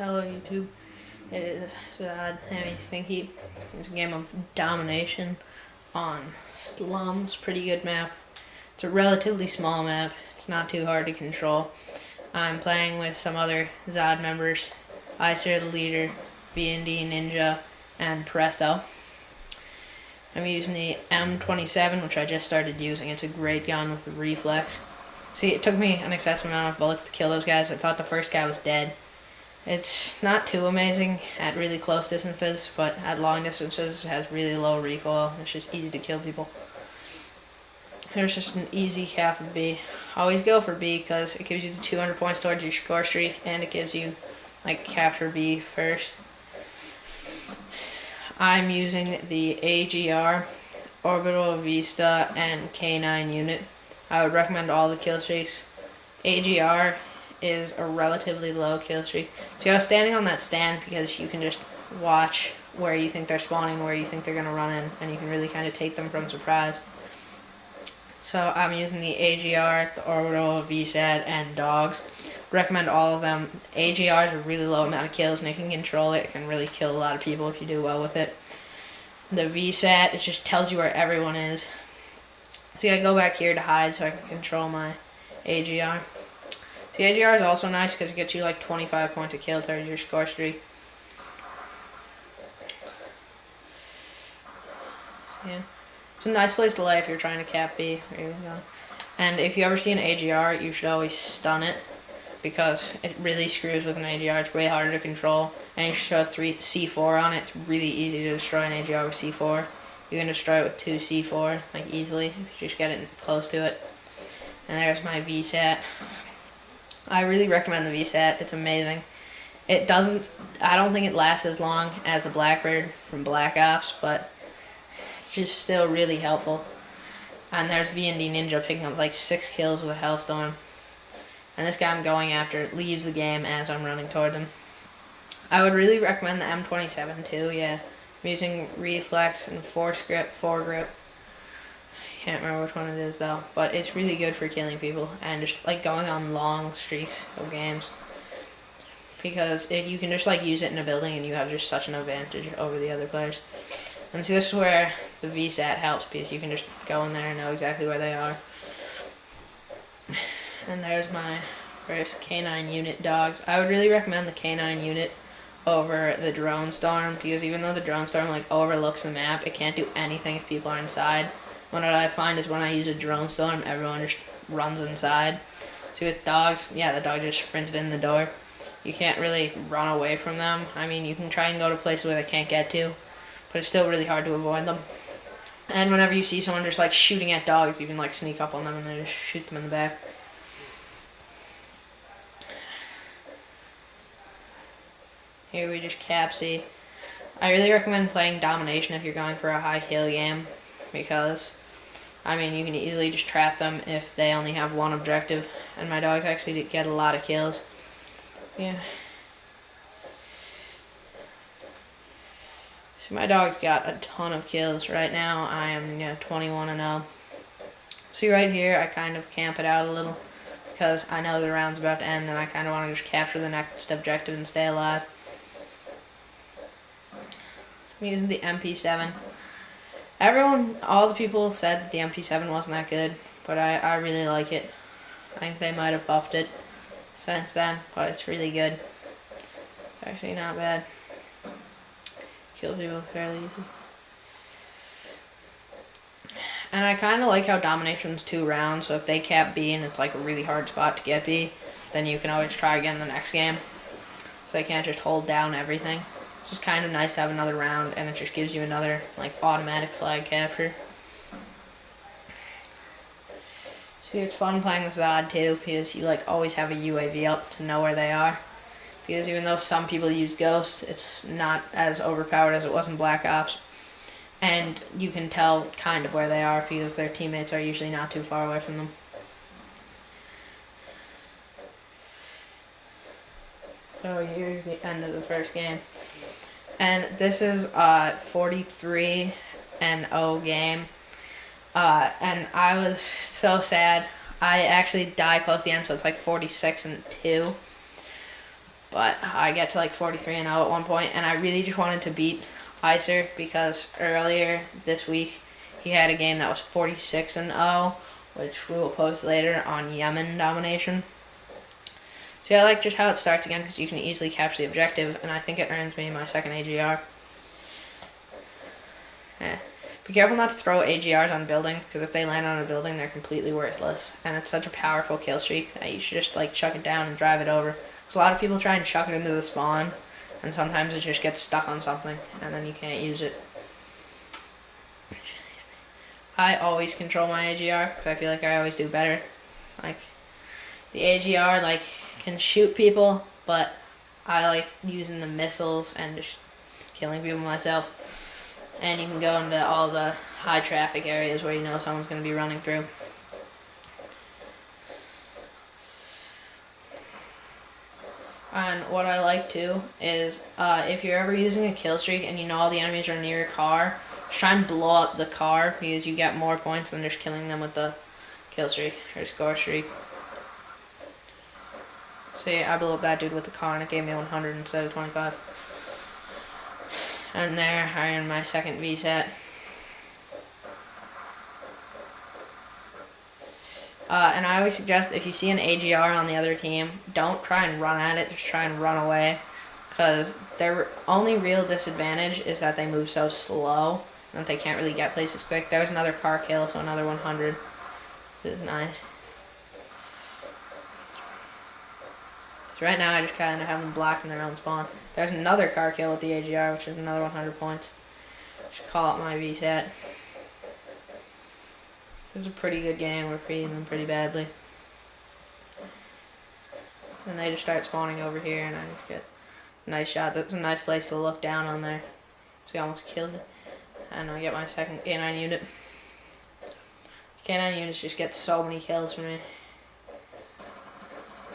Hello YouTube, it is ZOD sammystinky. It's a game of Domination on Slums. Pretty good map. It's a relatively small map. It's not too hard to control. I'm playing with some other ZOD members. Icer, the leader, V&D, Ninja, and Presto. I'm using the M27, which I just started using. It's a great gun with the reflex. See, it took me an excessive amount of bullets to kill those guys. I thought the first guy was dead. It's not too amazing at really close distances, but at long distances it has really low recoil. It's just easy to kill people. There's just an easy cap of B. Always go for B because it gives you the 200 points towards your score streak, and it gives you like capture B first. I'm using the AGR, Orbital Vista, and K9 unit. I would recommend all the kill streaks. AGR is a relatively low kill streak. So I was standing on that stand because you can just watch where you think they're spawning, where you think they're going to run in, and you can really kind of take them from surprise. So I'm using the AGR, the Orbital, VSAT, and Dogs. Recommend all of them. AGR is a really low amount of kills, and if you can control it, it can really kill a lot of people if you do well with it. The VSAT, it just tells you where everyone is. So I go back here to hide so I can control my AGR. The AGR is also nice because it gets you like 25 points a kill towards your score streak. Yeah. It's a nice place to lay if you're trying to cap B. And if you ever see an AGR, you should always stun it because it really screws with an AGR. It's way harder to control. And you should throw C4 on it. It's really easy to destroy an AGR with C4. You can destroy it with 2 C4 like easily if you just get it close to it. And there's my VSAT. I really recommend the VSAT. It's amazing. I don't think it lasts as long as the Blackbird from Black Ops, but it's just still really helpful. And there's V&D Ninja picking up like 6 kills with a Hellstorm. And this guy I'm going after leaves the game as I'm running towards him. I would really recommend the M27 too, yeah. I'm using Reflex and Foregrip. Can't remember which one it is though, but it's really good for killing people and just like going on long streaks of games, because if you can just like use it in a building and you have just such an advantage over the other players. And see, this is where the VSAT helps because you can just go in there and know exactly where they are. And there's my first K9 unit, Dogs. I would really recommend the K9 unit over the Drone Storm because even though the Drone Storm like overlooks the map, it can't do anything if people are inside. What I find is when I use a Drone Storm, everyone just runs inside. See, with Dogs, yeah, the dog just sprinted in the door. You can't really run away from them. I mean, you can try and go to places where they can't get to, but it's still really hard to avoid them. And whenever you see someone just like shooting at dogs, you can like sneak up on them and then just shoot them in the back. Here we just cap C. I really recommend playing Domination if you're going for a high kill game, because I mean, you can easily just trap them if they only have one objective, and my dogs actually get a lot of kills. Yeah. So my dog's got a ton of kills. Right now, I am 21-0. See right here, I kind of camp it out a little because I know the round's about to end, and I kind of want to just capture the next objective and stay alive. I'm using the MP7. All the people said that the MP7 wasn't that good, but I really like it. I think they might have buffed it since then, but it's really good. It's actually not bad. Kills people fairly easy. And I kind of like how Domination's 2 rounds, so if they cap B and it's like a really hard spot to get B, then you can always try again the next game. So they can't just hold down everything. It's just kind of nice to have another round, and it just gives you another like automatic flag capture. See, it's fun playing with ZOD too because you like always have a UAV up to know where they are. Because even though some people use Ghost, it's not as overpowered as it was in Black Ops, and you can tell kind of where they are because their teammates are usually not too far away from them. So here's the end of the first game. And this is a 43-0 game. And I was so sad. I actually died close to the end, so it's like 46-2. but I get to like 43-0 at one point, and I really just wanted to beat Icer because earlier this week he had a game that was 46-0, which we will post later on Yemen Domination. So I like just how it starts again because you can easily capture the objective, and I think it earns me my second AGR. Be careful not to throw AGRs on buildings, because if they land on a building, they're completely worthless. And it's such a powerful kill streak that you should just like chuck it down and drive it over. Because a lot of people try and chuck it into the spawn, and sometimes it just gets stuck on something, and then you can't use it. I always control my AGR, because I feel like I always do better. Like, the AGR, like, can shoot people, but I like using the missiles and just killing people myself. And you can go into all the high traffic areas where you know someone's going to be running through. And what I like too is if you're ever using a kill streak and you know all the enemies are near your car, just try and blow up the car because you get more points than just killing them with the kill streak or score streak. So yeah, I blew up that dude with the car and it gave me 100 instead of 25. And there, I earned my second VSAT. And I always suggest if you see an AGR on the other team, don't try and run at it, just try and run away. Because their only real disadvantage is that they move so slow that they can't really get places quick. There was another car kill, so another 100. This is nice. So right now I just kind of have them blocked in their own spawn. There's another car kill with the AGR, which is another 100 points. Just call out my VSAT. It was a pretty good game. We're beating them pretty badly. And they just start spawning over here, and I just get a nice shot. That's a nice place to look down on there. So he almost killed it. And I get my second K9 unit. K9 units just get so many kills for me.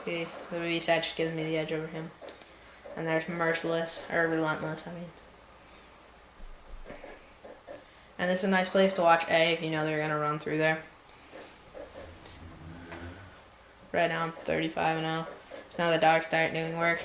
Okay, the VSAT just gives me the edge over him. And there's Merciless, or Relentless, I mean. And it's a nice place to watch A if you know they're going to run through there. Right now I'm 35-0. So now the dogs start doing work.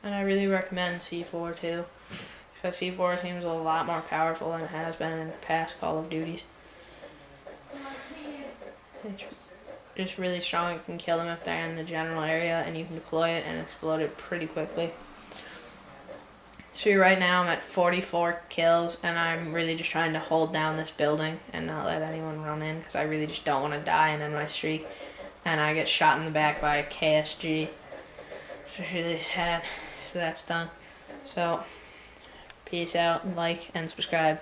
And I really recommend C4 too, because C4 seems a lot more powerful than it has been in past Call of Duties. It's just really strong. You can kill them if they're in the general area, and you can deploy it and explode it pretty quickly. So right now I'm at 44 kills, and I'm really just trying to hold down this building and not let anyone run in, because I really just don't want to die and end my streak. And I get shot in the back by a KSG. It's really sad. So that's done. So, peace out, like, and subscribe.